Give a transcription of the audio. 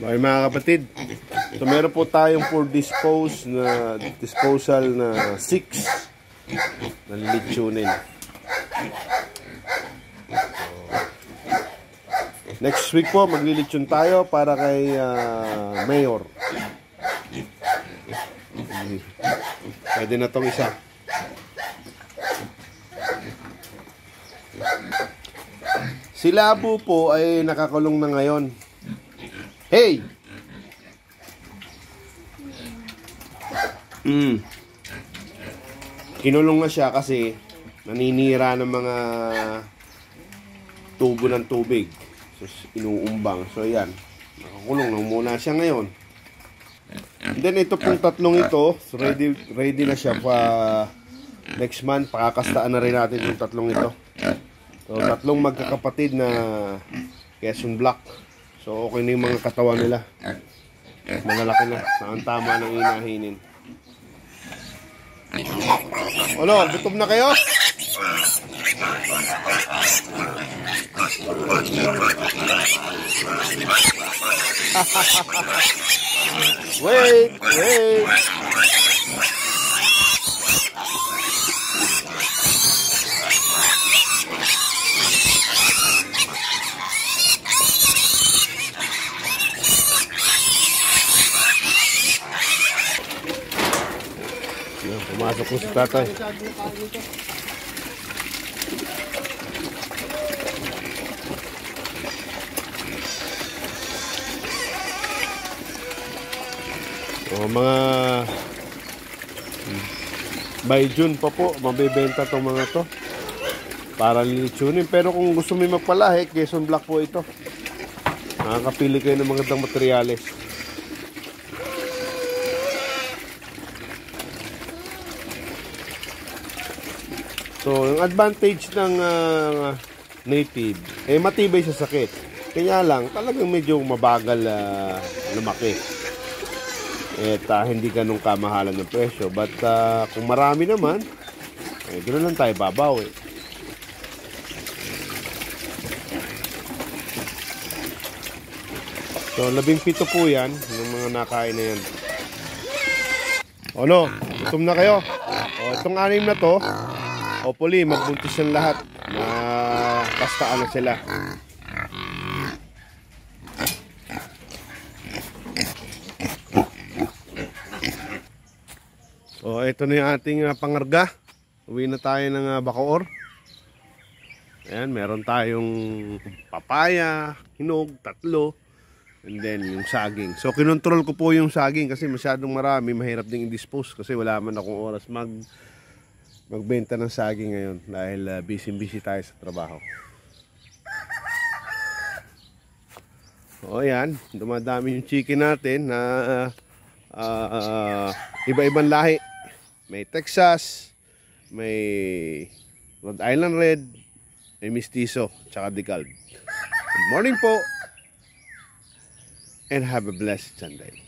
Okay mga kapatid, so meron po tayong for disposal na 6 na lechonine. Next week po maglilechon tayo para kay Mayor. Pwede na tong isa. Si Labo po ay nakakulong na ngayon. Hey! Kinulong na siya kasi naninira ng mga tubo ng tubig. So, inuumbang. So, yan. Nakakulong na muna siya ngayon. And then, ito pong tatlong ito, so ready na siya pa next month. Pakakastaan na rin natin yung tatlong ito. So, tatlong magkakapatid na Quezon Black. So, okay na yung mga katawan nila. Malalaki na. Ang tama ng inahinin. Ano? Gutom na kayo? Wait! Pumasok ko si tatay. O mga by June pa po mabibenta tong mga to para lilitsunin. Pero kung gusto mo magpalahi, Quezon Black po ito. Nakakapili kayo ng magandang materyales. So, yung advantage ng native, matibay sa sakit. Kaya lang, talagang medyo mabagal lumaki. Hindi ganun kamahalan ng presyo. But kung marami naman, ganoon lang tayo babawi. So, 17 po yan, yung mga nakain na yan. O no, gutom na kayo. O, itong 6 na to, hopefully, magbuntis yung lahat. Kastaan na sila. So, ito na yung ating pangarga. Uwi na tayo ng Bacoor. Ayan, meron tayong papaya, hinog, 3. And then, yung saging. So, kinontrol ko po yung saging kasi masyadong marami. Mahirap ding i-dispose kasi wala man akong oras magbenta ng saging ngayon dahil busy tayo sa trabaho. O yan, dumadami yung chicken natin na iba-ibang lahi. May Texas, may Rhode Island Red, may Mestizo, tsaka Decalb. Good morning po and have a blessed Sunday.